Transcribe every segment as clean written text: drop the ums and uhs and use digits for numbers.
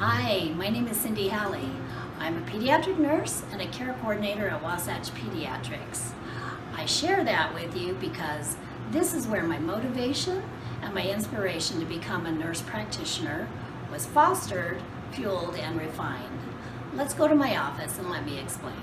Hi, my name is Cindy Hally. I'm a pediatric nurse and a care coordinator at Wasatch Pediatrics. I share that with you because this is where my motivation and my inspiration to become a nurse practitioner was fostered, fueled, and refined. Let's go to my office and let me explain.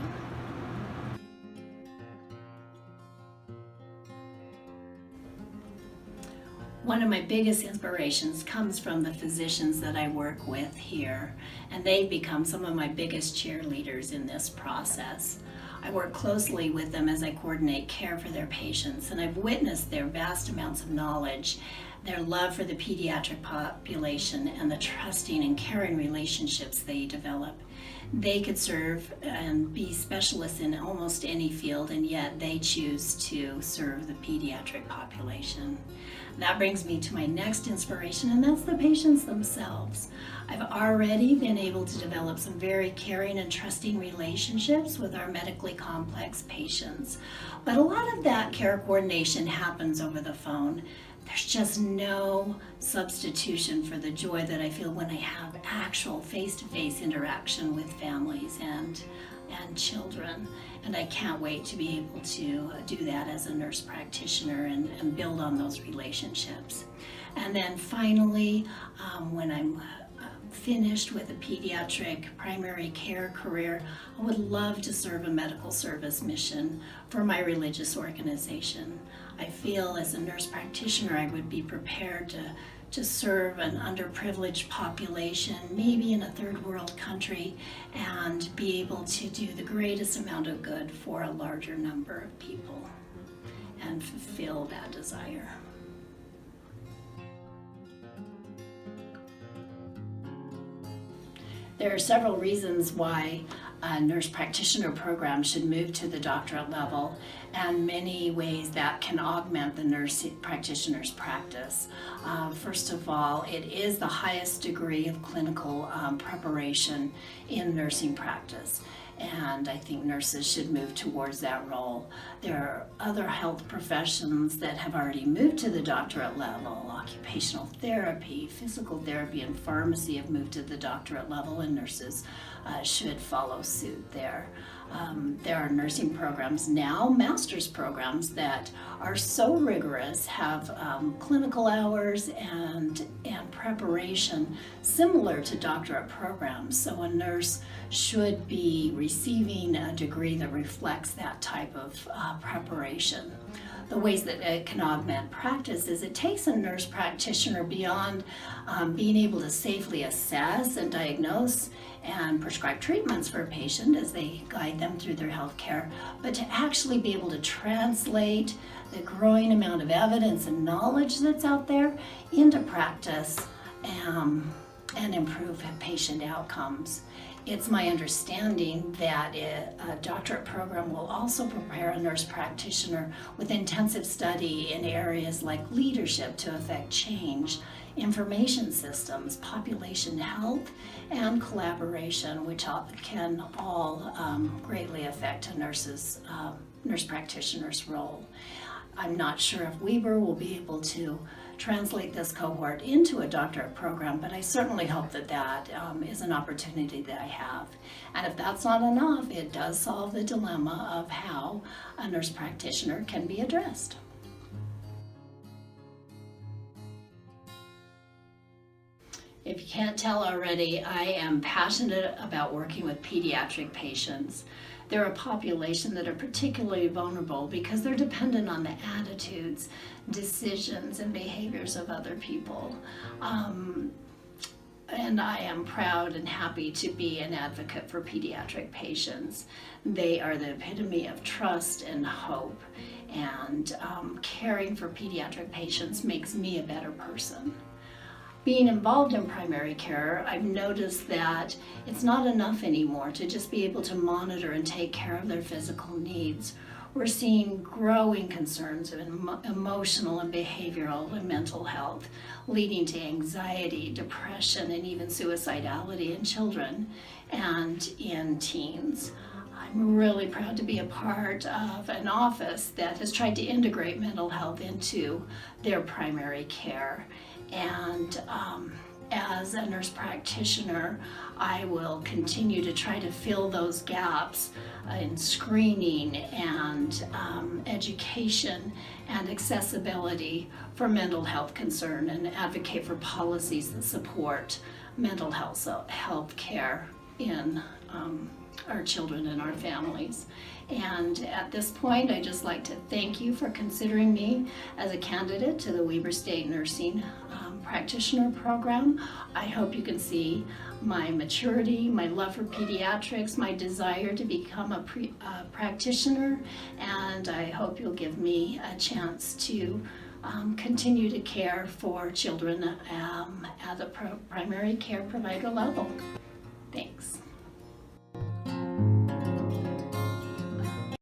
One of my biggest inspirations comes from the physicians that I work with here, and they've become some of my biggest cheerleaders in this process. I work closely with them as I coordinate care for their patients, and I've witnessed their vast amounts of knowledge, their love for the pediatric population, and the trusting and caring relationships they develop. They could serve and be specialists in almost any field, and yet they choose to serve the pediatric population. That brings me to my next inspiration, and that's the patients themselves. I've already been able to develop some very caring and trusting relationships with our medically complex patients. But a lot of that care coordination happens over the phone. There's just no substitution for the joy that I feel when I have actual face-to-face interaction with families and children. And I can't wait to be able to do that as a nurse practitioner and build on those relationships. And then finally, when I'm finished with a pediatric primary care career, I would love to serve a medical service mission for my religious organization. I feel as a nurse practitioner I would be prepared to serve an underprivileged population, maybe in a third world country, and be able to do the greatest amount of good for a larger number of people and fulfill that desire. There are several reasons why a nurse practitioner program should move to the doctorate level, and many ways that can augment the nurse practitioner's practice. First of all, it is the highest degree of clinical preparation in nursing practice, and I think nurses should move towards that role. There are other health professions that have already moved to the doctorate level. Occupational therapy, physical therapy, and pharmacy have moved to the doctorate level, and nurses should follow suit there. There are nursing programs now, master's programs, that are so rigorous, have clinical hours and preparation similar to doctorate programs. So a nurse should be receiving a degree that reflects that type of preparation. The ways that it can augment practice is it takes a nurse practitioner beyond being able to safely assess and diagnose and prescribe treatments for a patient as they guide them through their health care, but to actually be able to translate the growing amount of evidence and knowledge that's out there into practice and improve patient outcomes. It's my understanding that a doctorate program will also prepare a nurse practitioner with intensive study in areas like leadership to affect change, information systems, population health, and collaboration, which can all greatly affect a nurse practitioner's role. I'm not sure if Weber will be able to translate this cohort into a doctorate program, but I certainly hope that is an opportunity that I have. And if that's not enough, it does solve the dilemma of how a nurse practitioner can be addressed. If you can't tell already, I am passionate about working with pediatric patients. They're a population that are particularly vulnerable because they're dependent on the attitudes, decisions, and behaviors of other people. And I am proud and happy to be an advocate for pediatric patients. They are the epitome of trust and hope, and caring for pediatric patients makes me a better person. Being involved in primary care, I've noticed that it's not enough anymore to just be able to monitor and take care of their physical needs. We're seeing growing concerns of emotional and behavioral and mental health, leading to anxiety, depression, and even suicidality in children and in teens. I'm really proud to be a part of an office that has tried to integrate mental health into their primary care. And as a nurse practitioner, I will continue to try to fill those gaps in screening and education and accessibility for mental health concern, and advocate for policies that support mental health care in our children and our families. And at this point, I'd just like to thank you for considering me as a candidate to the Weber State Nursing Practitioner Program. I hope you can see my maturity, my love for pediatrics, my desire to become a practitioner, and I hope you'll give me a chance to continue to care for children at the primary care provider level.